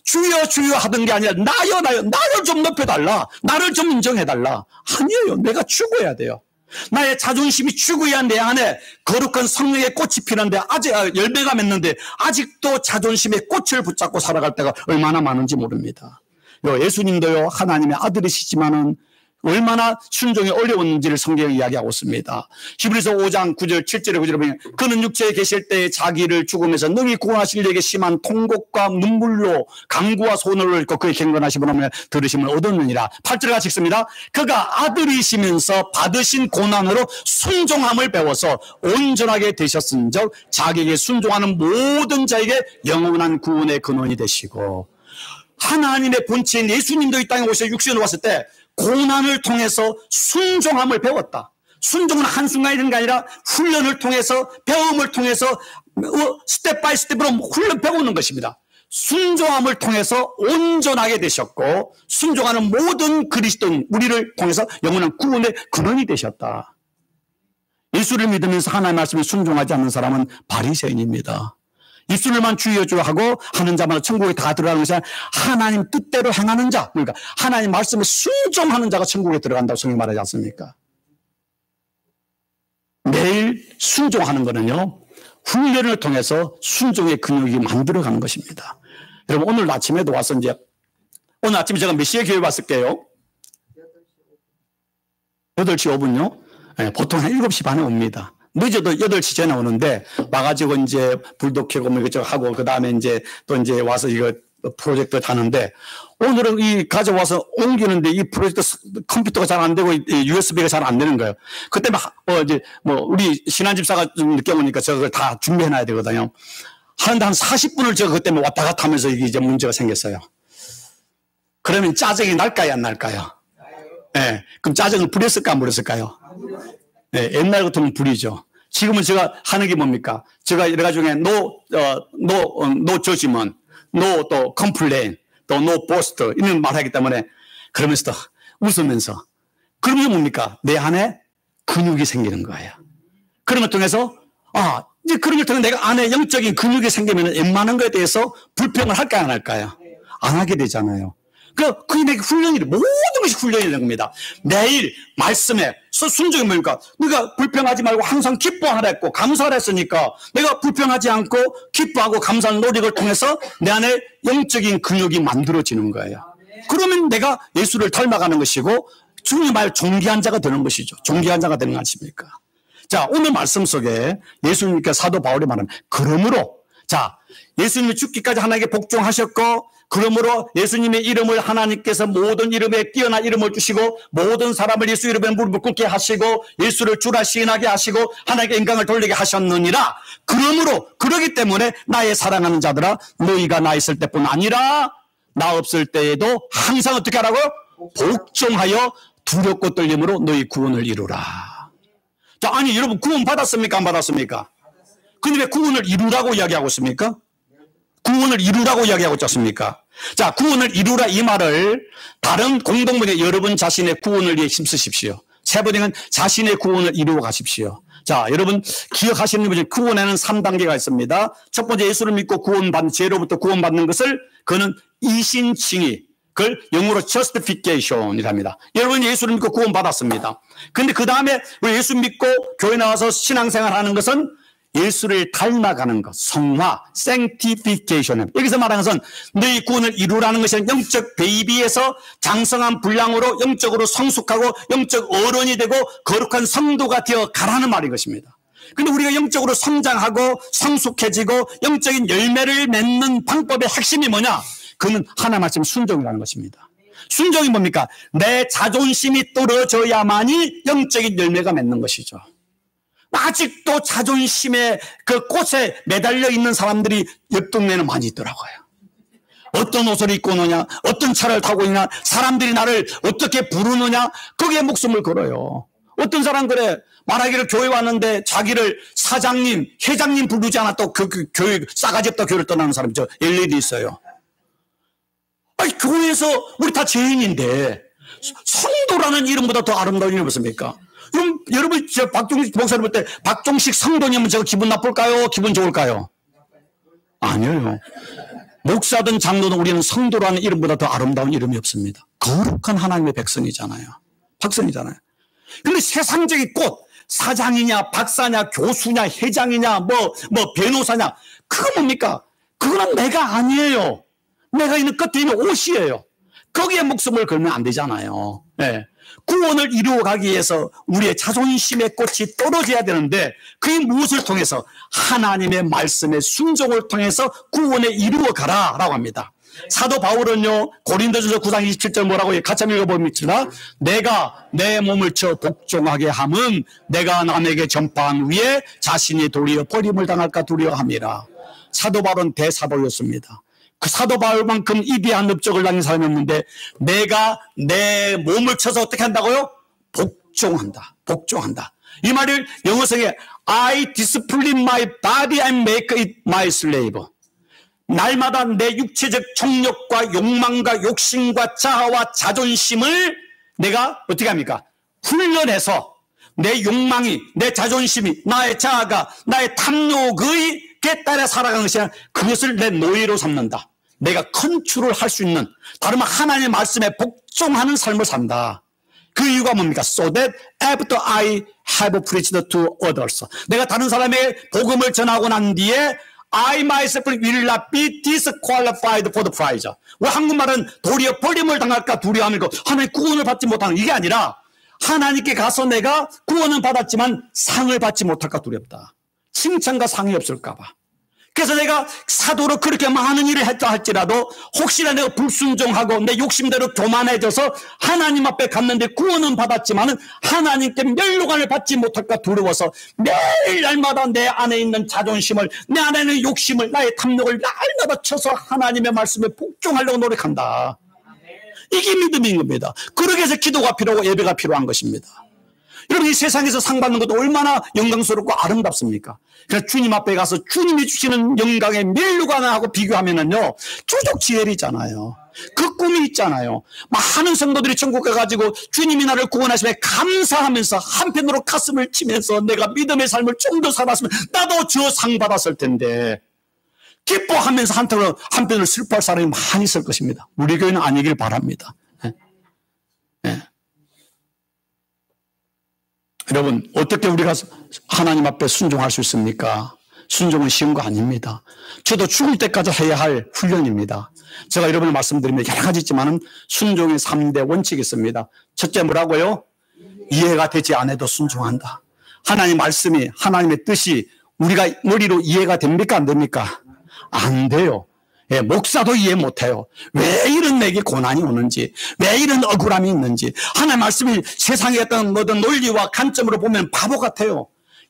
주여 주여 하던 게 아니라 나여 나를 좀 높여달라, 나를 좀 인정해달라. 아니에요. 내가 죽어야 돼요. 나의 자존심이 죽어야 내 안에 거룩한 성령의 꽃이 피는데 아직 열매가 맺는데 아직도 자존심의 꽃을 붙잡고 살아갈 때가 얼마나 많은지 모릅니다. 예수님도요, 하나님의 아들이시지만은 얼마나 순종이 어려웠는지를 성경에 이야기하고 있습니다. 히브리서 5장 9절 7절에 9절에 보면 그는 육체에 계실 때 자기를 죽음에서 능히 구원하실 이에게 심한 통곡과 눈물로 강구와 소원을 읽고 그의 경건하심을 들으심을 얻었느니라. 8절 같이 읽습니다. 그가 아들이시면서 받으신 고난으로 순종함을 배워서 온전하게 되셨은즉 자기에게 순종하는 모든 자에게 영원한 구원의 근원이 되시고, 하나님의 본체인 예수님도 이 땅에 오셔서 육신으로 왔을 때 고난을 통해서 순종함을 배웠다. 순종은 한순간이 되는 게 아니라 훈련을 통해서, 배움을 통해서 스텝 바이 스텝으로 훈련 배우는 것입니다. 순종함을 통해서 온전하게 되셨고, 순종하는 모든 그리스도인 우리를 통해서 영원한 구원의 근원이 되셨다. 예수를 믿으면서 하나님의 말씀에 순종하지 않는 사람은 바리새인입니다. 입술만 주여 주여 하고 하는 자마다 천국에 다 들어가는 것이 아니라 하나님 뜻대로 행하는 자, 그러니까 하나님 말씀에 순종하는 자가 천국에 들어간다고 성경이 말하지 않습니까? 매일 순종하는 거는요, 훈련을 통해서 순종의 근육이 만들어가는 것입니다. 여러분, 오늘 아침에도 와서 오늘 아침에 제가 몇 시에 교회 왔을게요? 8시 5분요? 네, 보통 한 7시 반에 옵니다. 늦어도 8시 전에 오는데, 와가지고 이제 불도 켜고 뭐 이것저것 하고, 그 다음에 또 와서 이거 프로젝트 하는데, 오늘은 이 가져와서 옮기는데 이 프로젝트 컴퓨터가 잘 안 되고 USB가 잘 안 되는 거예요. 그때 우리 신한집사가 좀 늦게 오니까 저걸 다 준비해놔야 되거든요. 하는데 한 40분을 제가 그때 왔다 갔다 하면서 이게 이제 문제가 생겼어요. 그러면 짜증이 날까요, 안 날까요? 네. 그럼 짜증을 부렸을까, 안 부렸을까요? 네, 옛날 같으면 불이죠. 지금은 제가 하는 게 뭡니까? 제가 여러 가지 중에 no judgment, no 또 complain, 또 no boast 이런 말 하기 때문에 그러면서 또 웃으면서, 그러면 뭡니까? 내 안에 근육이 생기는 거예요. 그런 걸 통해서 이제 그런 걸 통해 내가 안에 영적인 근육이 생기면 웬만한 거에 대해서 불평을 할까요, 안 할까요? 안 하게 되잖아요. 그게 내게 훈련이, 모든 것이 훈련이 되는 겁니다. 매일 말씀에 순종이 뭡니까? 네가 불평하지 말고 항상 기뻐하라 했고 감사하라 했으니까 내가 불평하지 않고 기뻐하고 감사하는 노력을 통해서 내 안에 영적인 근육이 만들어지는 거예요. 그러면 내가 예수를 닮아가는 것이고 주님 말 존귀한 자가 되는 것이죠. 존귀한 자가 되는 거 아닙니까? 자, 오늘 말씀 속에 예수님께 사도 바울이 말하는, 그러므로, 자, 예수님이 죽기까지 하나님께 복종하셨고, 그러므로 예수님의 이름을 하나님께서 모든 이름에 뛰어난 이름을 주시고 모든 사람을 예수 이름에 무릎을 꿇게 하시고 예수를 주라 시인하게 하시고 하나님께 영광을 돌리게 하셨느니라. 그러므로, 그러기 때문에 나의 사랑하는 자들아, 너희가 나 있을 때뿐 아니라 나 없을 때에도 항상 어떻게 하라고? 복종하여 두렵고 떨림으로 너희 구원을 이루라. 자, 아니 여러분, 구원 받았습니까, 안 받았습니까? 근데 왜 구원을 이루라고 이야기하고 있습니까? 구원을 이루라고 이야기하고 있지 않습니까? 자, 구원을 이루라 이 말을 다른 공동문에 여러분 자신의 구원을 위해 힘쓰십시오. 세 번째는 자신의 구원을 이루어 가십시오. 자, 여러분 기억하시는 분이 구원에는 3단계가 있습니다. 첫 번째, 예수를 믿고 구원받는, 죄로부터 구원받는 것을 그는 이신칭의, 그걸 영어로 justification이랍니다. 여러분 예수를 믿고 구원받았습니다. 근데 그 다음에 예수 믿고 교회 나와서 신앙생활 하는 것은 예수를 닮아가는 것, 성화, sanctification. 여기서 말하는 것은 너희 구원을 이루라는 것이 영적 베이비에서 장성한 분량으로 영적으로 성숙하고 영적 어른이 되고 거룩한 성도가 되어 가라는 말인 것입니다. 근데 우리가 영적으로 성장하고 성숙해지고 영적인 열매를 맺는 방법의 핵심이 뭐냐? 그는 하나님 말씀 순종이라는 것입니다. 순종이 뭡니까? 내 자존심이 떨어져야만이 영적인 열매가 맺는 것이죠. 아직도 자존심의 그 꽃에 매달려 있는 사람들이 옆 동네에는 많이 있더라고요. 어떤 옷을 입고 오느냐, 어떤 차를 타고 있느냐, 사람들이 나를 어떻게 부르느냐, 거기에 목숨을 걸어요. 어떤 사람 그래, 말하기를 교회 왔는데 자기를 사장님, 회장님 부르지 않았다고 그 교회, 싸가지 없다 교회를 떠나는 사람이 저 LA도 있어요. 아니, 교회에서 우리 다 죄인인데, 성도라는 이름보다 더 아름다운 이름이 없습니까? 그럼 여러분, 저 박종식 목사님 볼 때, 박종식 성도님은 제가 기분 나쁠까요? 기분 좋을까요? 아니에요. 목사든 장로든 우리는 성도라는 이름보다 더 아름다운 이름이 없습니다. 거룩한 하나님의 백성이잖아요. 백성이잖아요. 근데 세상적인 꽃, 사장이냐, 박사냐, 교수냐, 회장이냐, 뭐 변호사냐, 그거 뭡니까? 그거는 내가 아니에요. 내가 있는 끝에 있는 옷이에요. 거기에 목숨을 걸면 안 되잖아요. 네. 구원을 이루어가기 위해서 우리의 자존심의 꽃이 떨어져야 되는데 그게 무엇을 통해서? 하나님의 말씀의 순종을 통해서 구원에 이루어가라 라고 합니다. 사도 바울은요, 고린도전서 9장 27절 뭐라고 해요? 같이 한번 읽어봅니다. 내가 내 몸을 쳐 복종하게 함은 내가 남에게 전파한 후에 자신이 도리어 버림을 당할까 두려워함이라. 사도 바울은 대사도였습니다. 그 사도 바울만큼 이비한 업적을 당한 사람이 없는데 내가 내 몸을 쳐서 어떻게 한다고요? 복종한다. 복종한다. 이 말을 영어성에 I discipline my body and make it my slave. 날마다 내 육체적 정욕과 욕망과 욕심과 자아와 자존심을 내가 어떻게 합니까? 훈련해서 내 욕망이, 내 자존심이, 나의 자아가, 나의 탐욕의 게 따라 살아가는 것이 아니라 그것을 내 노예로 삼는다. 내가 컨트롤 할 수 있는, 다른 말 하나님의 말씀에 복종하는 삶을 산다. 그 이유가 뭡니까? So that after I have preached to others. 내가 다른 사람에게 복음을 전하고 난 뒤에 I myself will not be disqualified for the prize. 왜 한국말은 도리어 버림을 당할까 두려워하는 거, 하나님 구원을 받지 못하는 이게 아니라 하나님께 가서 내가 구원은 받았지만 상을 받지 못할까 두렵다. 칭찬과 상이 없을까 봐. 그래서 내가 사도로 그렇게 많은 일을 했다 할지라도 혹시나 내가 불순종하고 내 욕심대로 교만해져서 하나님 앞에 갔는데 구원은 받았지만 하나님께 멸류관을 받지 못할까 두려워서 매일 날마다 내 안에 있는 자존심을, 내 안에 있는 욕심을, 나의 탐욕을 날마다 쳐서 하나님의 말씀에 복종하려고 노력한다. 이게 믿음인 겁니다. 그러기 위해서 기도가 필요하고 예배가 필요한 것입니다. 여러분, 이 세상에서 상 받는 것도 얼마나 영광스럽고 아름답습니까? 그래서 주님 앞에 가서 주님이 주시는 영광의 멸류관하고 비교하면은요, 조족지혈이잖아요. 그 꿈이 있잖아요. 많은 성도들이 천국 가가지고 주님이 나를 구원하심에 감사하면서 한편으로 가슴을 치면서 내가 믿음의 삶을 좀 더 살았으면 나도 저 상 받았을 텐데, 기뻐하면서 한편으로 슬퍼할 사람이 많이 있을 것입니다. 우리 교회는 아니길 바랍니다. 네. 네. 여러분, 어떻게 우리가 하나님 앞에 순종할 수 있습니까? 순종은 쉬운 거 아닙니다. 저도 죽을 때까지 해야 할 훈련입니다. 제가 여러분을 말씀드리면 여러 가지 있지만 순종의 3대 원칙이 있습니다. 첫째 뭐라고요? 이해가 되지 않아도 순종한다. 하나님 말씀이, 하나님의 뜻이 우리가 머리로 이해가 됩니까? 안 됩니까? 안 돼요. 예, 목사도 이해 못해요. 왜 이런 내게 고난이 오는지, 왜 이런 억울함이 있는지. 하나님 말씀이 세상의 어떤 모든 논리와 관점으로 보면 바보 같아요.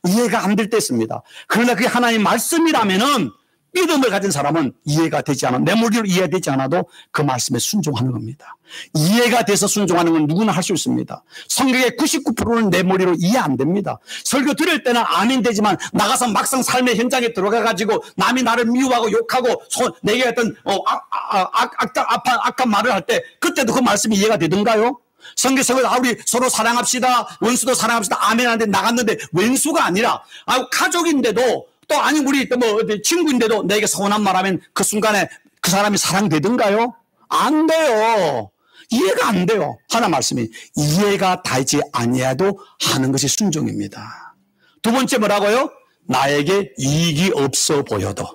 이해가 안 될 때 있습니다. 그러나 그게 하나님 말씀이라면은 믿음을 가진 사람은 이해가 되지 않아, 내 머리로 이해되지 않아도 그 말씀에 순종하는 겁니다. 이해가 돼서 순종하는 건 누구나 할 수 있습니다. 성경의 99%는 내 머리로 이해 안 됩니다. 설교 들을 때는 아멘 되지만 나가서 막상 삶의 현장에 들어가가지고 남이 나를 미워하고 욕하고 내게 어떤 악한 말을 할 때 그때도 그 말씀이 이해가 되던가요? 성경에서 우리 서로 사랑합시다, 원수도 사랑합시다, 아멘 하는데 나갔는데 왼수가 아니라 가족인데도 또 아니 우리 친구인데도 내게 서운한 말하면 그 순간에 그 사람이 사랑되던가요? 안 돼요. 이해가 안 돼요. 하나님 말씀이 이해가 되지 아니해도 하는 것이 순종입니다. 두 번째 뭐라고요? 나에게 이익이 없어 보여도.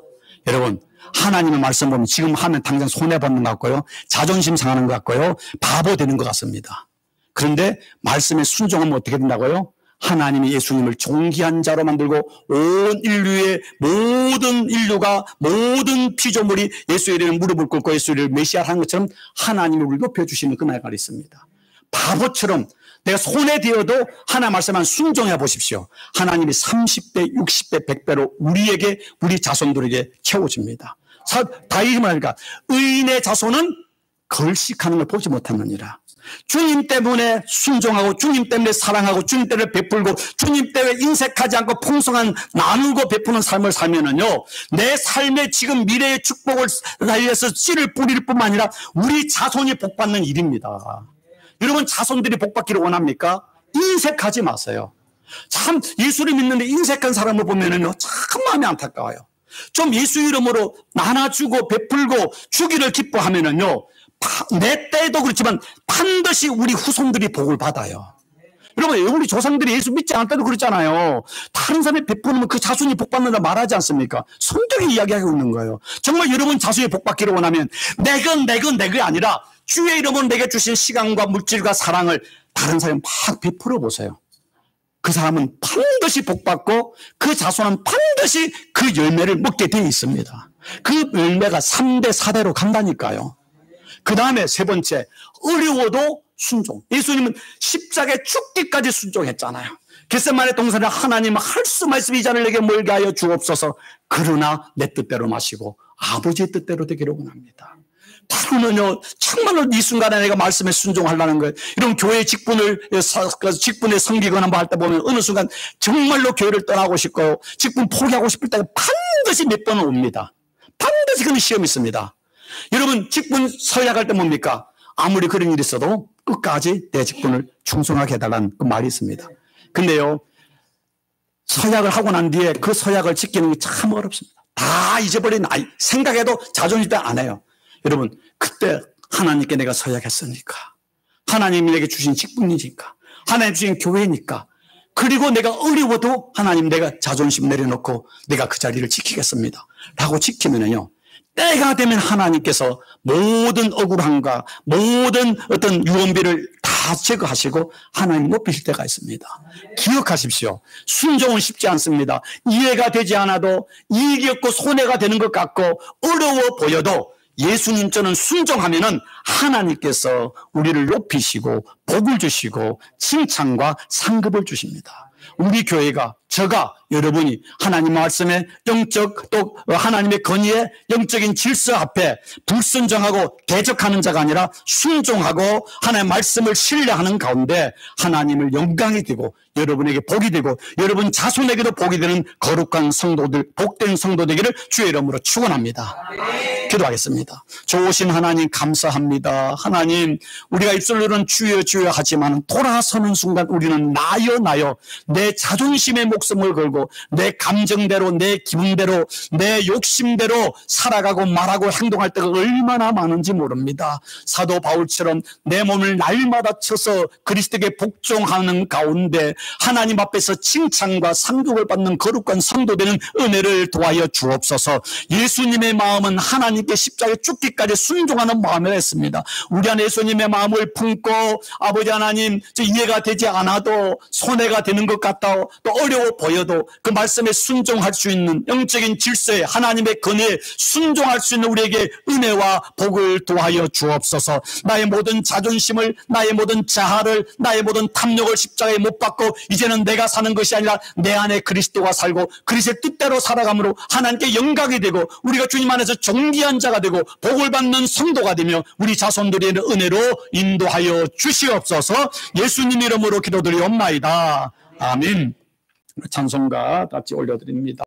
여러분, 하나님의 말씀 보면 지금 하면 당장 손해받는 것 같고요, 자존심 상하는 것 같고요, 바보 되는 것 같습니다. 그런데 말씀에 순종하면 어떻게 된다고요? 하나님이 예수님을 존귀한 자로 만들고 온 인류의 모든 인류가, 모든 피조물이 예수의 이름에 무릎을 꿇고 예수를 메시아를 하는 것처럼 하나님이 우리를 높여주시는 그날이 있습니다. 바보처럼 내가 손에 쥐어도 하나님 말씀만 순종해 보십시오. 하나님이 30배, 60배, 100배로 우리에게, 우리 자손들에게 채워줍니다. 다윗이 말하니까 의인의 자손은 걸식하는 걸 보지 못하느니라. 주님 때문에 순종하고 주님 때문에 사랑하고 주님 때문에 베풀고 주님 때문에 인색하지 않고 풍성한 나누고 베푸는 삶을 살면은요, 내 삶의 지금 미래의 축복을 위해서 씨를 뿌릴 뿐만 아니라 우리 자손이 복받는 일입니다. 여러분, 자손들이 복받기를 원합니까? 인색하지 마세요. 참 예수를 믿는데 인색한 사람을 보면은요, 참 마음이 안타까워요. 좀 예수 이름으로 나눠주고 베풀고 주기를 기뻐하면은요, 내 때도 그렇지만 반드시 우리 후손들이 복을 받아요. 여러분, 우리 조상들이 예수 믿지 않을 때도 그렇잖아요. 다른 사람이 베푸면 그 자손이 복받는다 말하지 않습니까? 성경이 이야기하고 있는 거예요. 정말 여러분 자손이 복받기를 원하면 내가 아니라 주의 이름으로 내게 주신 시간과 물질과 사랑을 다른 사람에 막 베풀어 보세요. 그 사람은 반드시 복받고 그 자손은 반드시 그 열매를 먹게 되어 있습니다. 그 열매가 3대 4대로 간다니까요. 그 다음에 세 번째, 어려워도 순종. 예수님은 십자가에 죽기까지 순종했잖아요. 겟세마네 동산에 하나님 할 수 말씀 이 잔을 내게 멀게 하여 주옵소서. 그러나 내 뜻대로 마시고 아버지의 뜻대로 되기를 원합니다. 바로는요, 정말로 이 순간에 내가 말씀에 순종하려는 거예요. 이런 교회 직분에 섬기거나 뭐 할 때 보면 어느 순간 정말로 교회를 떠나고 싶고 직분 포기하고 싶을 때가 반드시 몇 번은 옵니다. 반드시 그런 시험이 있습니다. 여러분, 직분 서약할 때 뭡니까? 아무리 그런 일이 있어도 끝까지 내 직분을 충성하게 해달라는 그 말이 있습니다. 근데요, 서약을 하고 난 뒤에 그 서약을 지키는 게 참 어렵습니다. 다 잊어버린 아이, 생각해도 자존심 때문에 안 해요. 여러분, 그때 하나님께 내가 서약했으니까, 하나님이 내게 주신 직분이니까, 하나님 주신 교회니까, 그리고 내가 어려워도 하나님 내가 자존심 내려놓고 내가 그 자리를 지키겠습니다 라고 지키면은요, 때가 되면 하나님께서 모든 억울함과 모든 어떤 유언비를 다 제거하시고 하나님 높이실 때가 있습니다. 기억하십시오. 순종은 쉽지 않습니다. 이해가 되지 않아도 이익이 없고 손해가 되는 것 같고 어려워 보여도 예수님처럼 순종하면은 하나님께서 우리를 높이시고 복을 주시고 칭찬과 상급을 주십니다. 우리 교회가, 저가, 여러분이 하나님 말씀에 영적 또 하나님의 건의에 영적인 질서 앞에 불순종하고 대적하는 자가 아니라 순종하고 하나님의 말씀을 신뢰하는 가운데 하나님을 영광이 되고 여러분에게 복이 되고 여러분 자손에게도 복이 되는 거룩한 성도들, 복된 성도 되기를 주의 이름으로 축원합니다. 기도하겠습니다. 좋으신 하나님 감사합니다. 하나님, 우리가 입술로는 주여 주여 하지만 돌아서는 순간 우리는 나여 내 자존심의 목숨을 걸고 내 감정대로 내 기분대로 내 욕심대로 살아가고 말하고 행동할 때가 얼마나 많은지 모릅니다. 사도 바울처럼 내 몸을 날마다 쳐서 그리스도에게 복종하는 가운데 하나님 앞에서 칭찬과 상급을 받는 거룩한 성도 되는 은혜를 도하여 주옵소서. 예수님의 마음은 하나님께 십자가에 죽기까지 순종하는 마음을 했습니다. 우리 안에 예수님의 마음을 품고 아버지 하나님, 이해가 되지 않아도 손해가 되는 것 같다 또 어려워 보여도 그 말씀에 순종할 수 있는 영적인 질서에 하나님의 건의에 순종할 수 있는 우리에게 은혜와 복을 도하여 주옵소서. 나의 모든 자존심을, 나의 모든 자아를, 나의 모든 탐욕을 십자가에 못 박고 이제는 내가 사는 것이 아니라 내 안에 그리스도가 살고 그리스도의 뜻대로 살아감으로 하나님께 영광이 되고 우리가 주님 안에서 존귀한 자가 되고 복을 받는 성도가 되며 우리 자손들의 은혜로 인도하여 주시옵소서. 예수님 이름으로 기도드리옵나이다. 아멘. 찬송가 같이 올려드립니다.